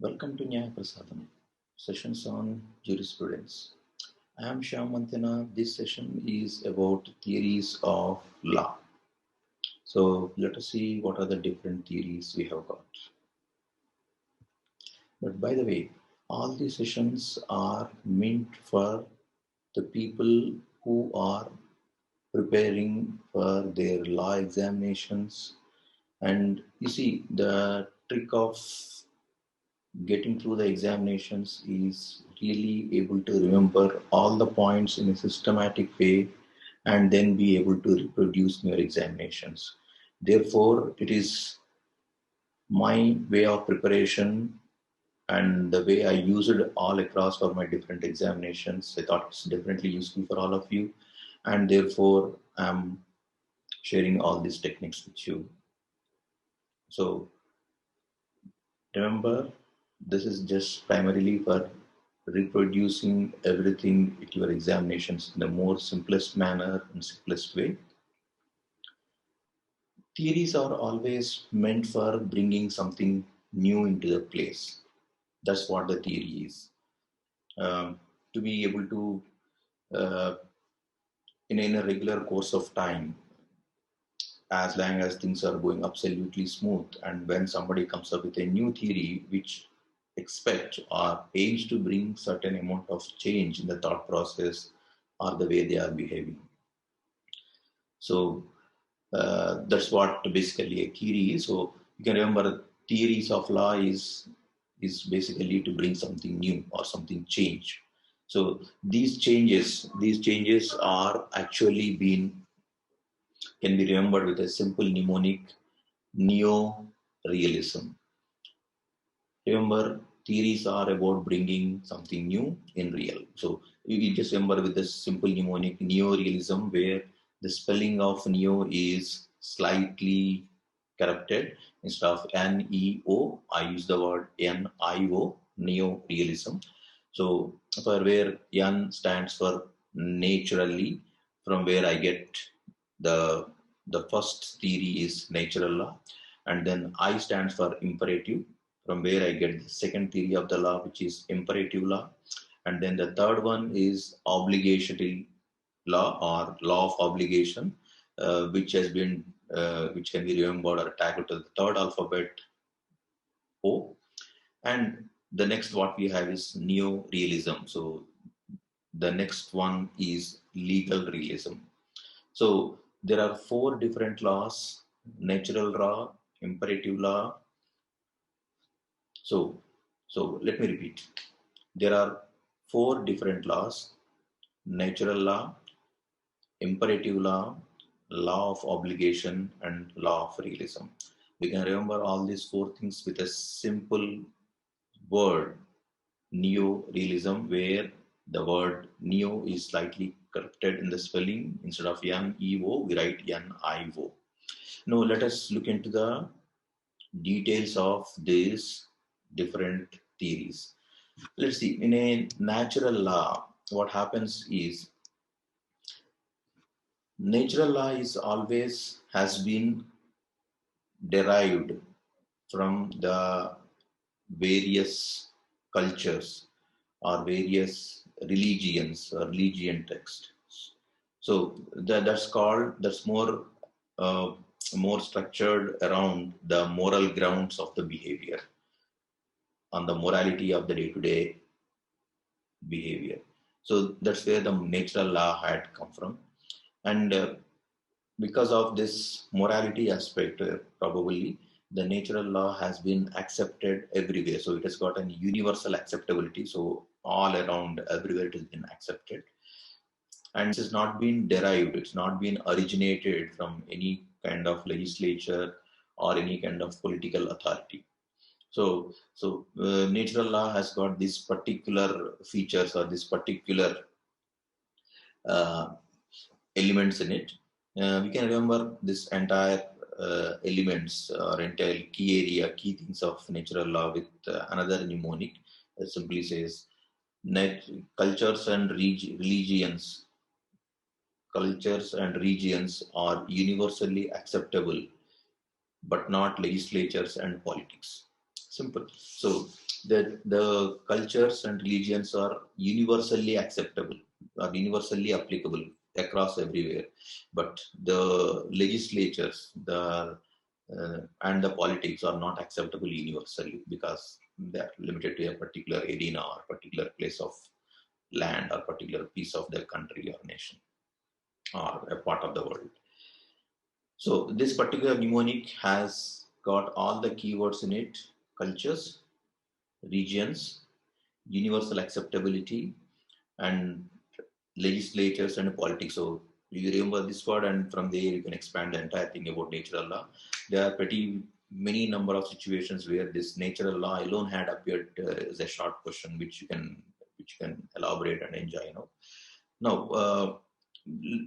Welcome to Nyaya Prasadam, sessions on jurisprudence. I am Shyam Manthana. This session is about theories of law. So let us see what are the different theories we have got. But by the way, all these sessions are meant for the people who are preparing for their law examinations. And you see, the trick of getting through the examinations is really able to remember all the points in a systematic way and then be able to reproduce in your examinations. Therefore, it is my way of preparation and the way I use it all across for my different examinations. I thought it's definitely useful for all of you, and therefore I'm sharing all these techniques with you. So remember, this is just primarily for reproducing everything at your examinations in the more simplest manner and simplest way. Theories are always meant for bringing something new into the place. That's what the theory is. To be able to, uh, in a regular course of time, as long as things are going absolutely smooth, and when somebody comes up with a new theory which expect or aims to bring certain amount of change in the thought process or the way they are behaving. So that's what basically a theory is. So you can remember theories of law is basically to bring something new or something change. So these changes are actually been can be remembered with a simple mnemonic: neo-realism. Remember, theories are about bringing something new in real. So you just remember with this simple mnemonic neo-realism, where the spelling of neo is slightly corrupted. Instead of N-E-O, I use the word N-I-O, neo-realism. So for where N stands for naturally, from where I get the the first theory is natural law, and then I stands for imperative, from where I get the second theory of the law, which is imperative law. And then the third one is obligatory law or law of obligation, which can be remembered or tackled to the third alphabet O. And the next what we have is neo-realism. So the next one is legal realism. So there are four different laws: natural law, imperative law. So let me repeat. There are four different laws: natural law, imperative law, law of obligation, and law of realism. We can remember all these four things with a simple word: neo-realism, where the word neo is slightly corrupted in the spelling. Instead of N-E-O, we write N-I-O. Now let us look into the details of these different theories. Let's see, in a natural law, what happens is natural law is always has been derived from the various cultures or various religions or religion texts. So that's uh, more structured around the moral grounds of the behavior, on the morality of the day-to-day behavior. So that's where the natural law had come from. And because of this morality aspect, probably the natural law has been accepted everywhere. So it has got an universal acceptability. So all around, everywhere it has been accepted. And this has not been derived, it's not been originated from any kind of legislature or any kind of political authority. So natural law has got these particular features or this particular uh, elements in it. We can remember this entire elements or entire key area, key things of natural law with another mnemonic that simply says cultures and religions. Cultures and regions are universally acceptable, but not legislatures and politics. Simple. So that the cultures and religions are universally acceptable or universally applicable across everywhere, but the legislatures, and the politics are not acceptable universally because they are limited to a particular arena or particular place of land or particular piece of the country or nation or a part of the world. So this particular mnemonic has got all the keywords in it: cultures, regions, universal acceptability, and legislatures and politics. So you remember this word, and from there you can expand the entire thing about natural law. There are pretty many number of situations where this natural law alone had appeared as a short question, which you can elaborate and enjoy. Now,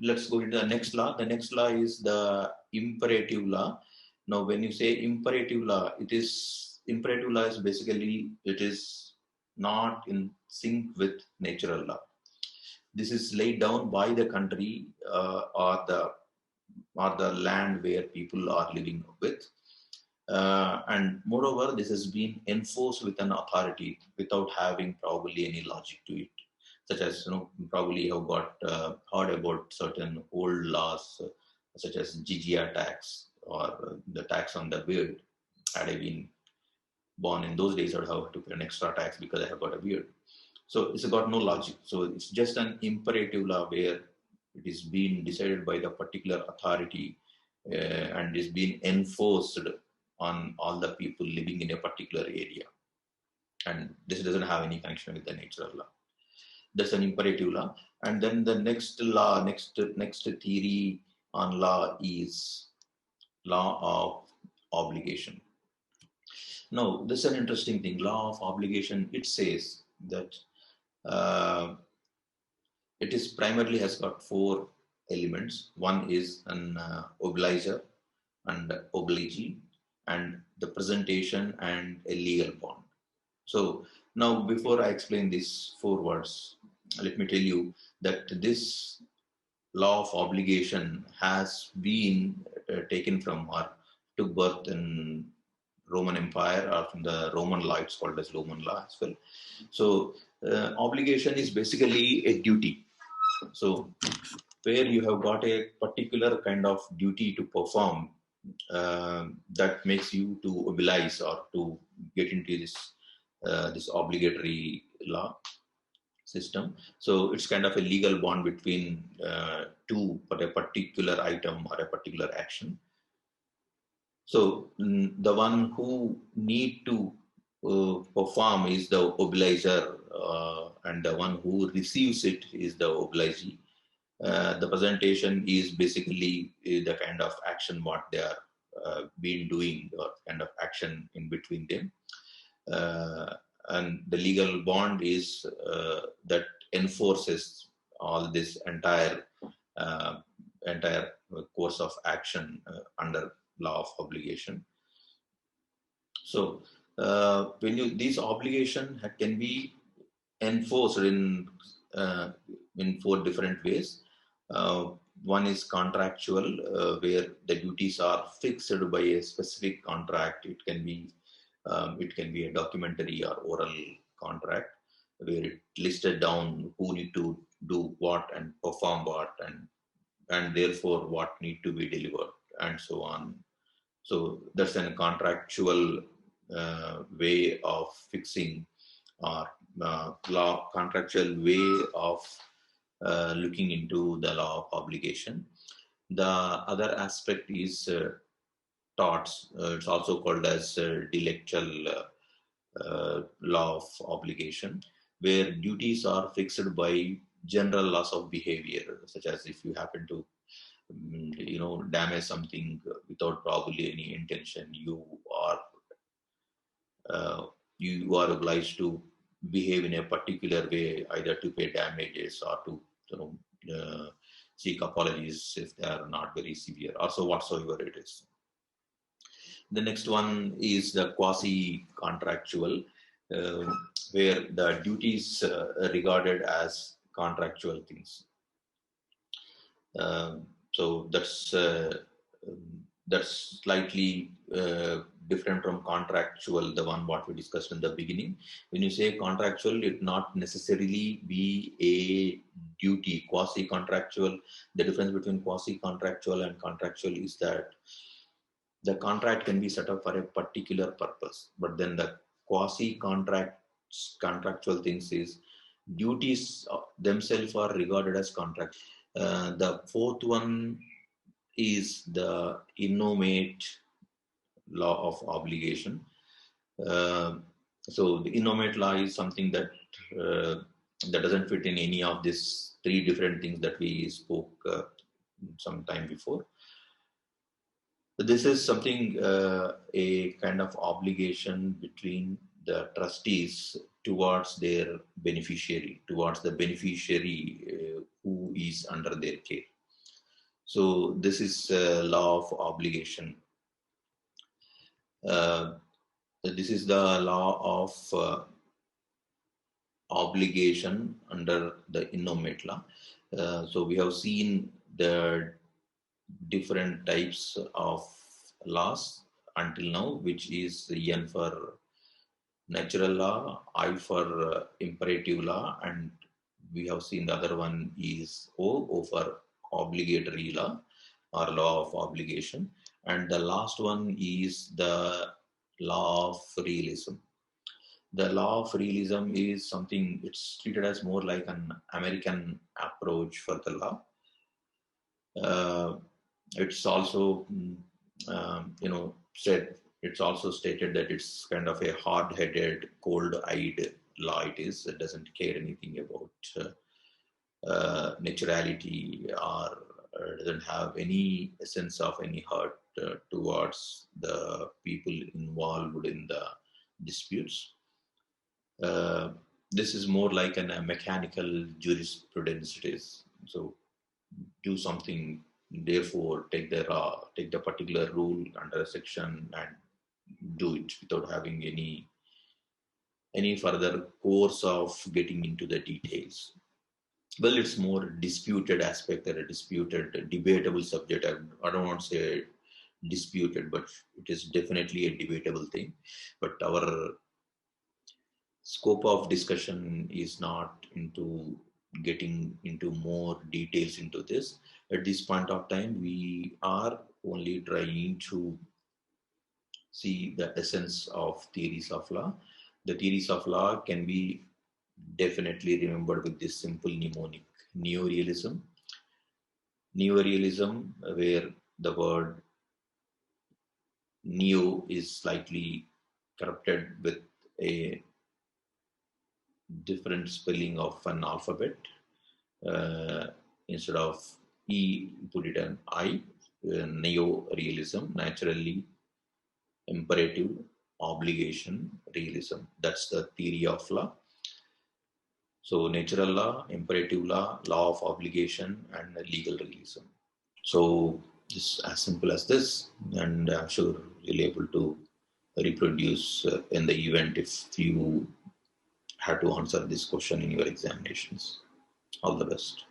let's go into the next law. The next law is the imperative law. Now, when you say imperative law, imperative law is basically it is not in sync with natural law. This is laid down by the country or the land where people are living with. And moreover, this has been enforced with an authority without having probably any logic to it. Such as, probably you have got heard about certain old laws, such as jizya tax or the tax on the beard. Had I been born in those days, I would have to pay an extra tax because I have got a beard. So it's got no logic. So it's just an imperative law where it is being decided by the particular authority and is being enforced on all the people living in a particular area. And this doesn't have any connection with the natural law. That's an imperative law. And then the next law, next theory on law is law of obligation. Now, this is an interesting thing. Law of obligation, it says that uh, it is primarily has got four elements. One is an obliger and obligee, and the presentation and a legal bond. So now, before I explain these four words, let me tell you that this law of obligation has been taken from or took birth in Roman Empire or from the Roman law. It's called as Roman law as well. So obligation is basically a duty. So where you have got a particular kind of duty to perform that makes you to oblige or to get into this obligatory law system. So it's kind of a legal bond between two for a particular item or a particular action. So the one who need to perform is the obliger, and the one who receives it is the obligee. The presentation is basically the kind of action what they are been doing or kind of action in between them. And the legal bond is that enforces all this uh, entire course of action under law of obligation. So when these obligation can be enforced in four different ways. One is contractual, where the duties are fixed by a specific contract. It can be a documentary or oral contract where it listed down who need to do what and perform what, and therefore what need to be delivered and so on. So that's a contractual way of fixing or law contractual way of looking into the law of obligation. The other aspect is torts. It's also called as delictual law of obligation, where duties are fixed by general laws of behavior, such as if you happen to damage something without probably any intention, are obliged to behave in a particular way, either to pay damages or to seek apologies if they are not very severe, or so whatsoever it is. The next one is the quasi-contractual, where the duties are regarded as contractual things. So that's that's slightly different from contractual, the one what we discussed in the beginning. When you say contractual, it not necessarily be a duty. Quasi-contractual, the difference between quasi-contractual and contractual is that the contract can be set up for a particular purpose, but then the contractual things is duties themselves are regarded as contract. The fourth one is the innomate law of obligation. Uh, so the innomate law is something that that doesn't fit in any of these three different things that we spoke some time before. This is something, a kind of obligation between the trustees towards their beneficiary, towards the beneficiary who is under their care. So this is law of obligation. Uh, this is the law of obligation under the innomate law. So we have seen the different types of laws until now, which is N for natural law, I for imperative law, and we have seen the other one is O for obligatory law or law of obligation. And the last one is the law of realism. The law of realism is something, it's treated as more like an American approach for the law. It's also, said, it's also stated that it's kind of a hard-headed, cold-eyed law. It doesn't care anything about naturality, or doesn't have any sense of any hurt towards the people involved in the disputes. This is more like a mechanical jurisprudence. It is so, do something, therefore take the particular rule under a section and do it without having any further course of getting into the details. Well, it's more disputed aspect, or a disputed, debatable subject. I don't want to say disputed, but it is definitely a debatable thing. But our scope of discussion is not into getting into more details into this. At this point of time, we are only trying to see the essence of theories of law. The theories of law can be definitely remembered with this simple mnemonic: neorealism. Neorealism, where the word neo is slightly corrupted with a different spelling of an alphabet. Instead of E, put it an I. Neo-realism, naturally, imperative, obligation, realism. That's the theory of law. So natural law, imperative law, law of obligation, and legal realism. So just as simple as this, and I'm sure you'll be able to reproduce in the event if you had to answer this question in your examinations. All the best.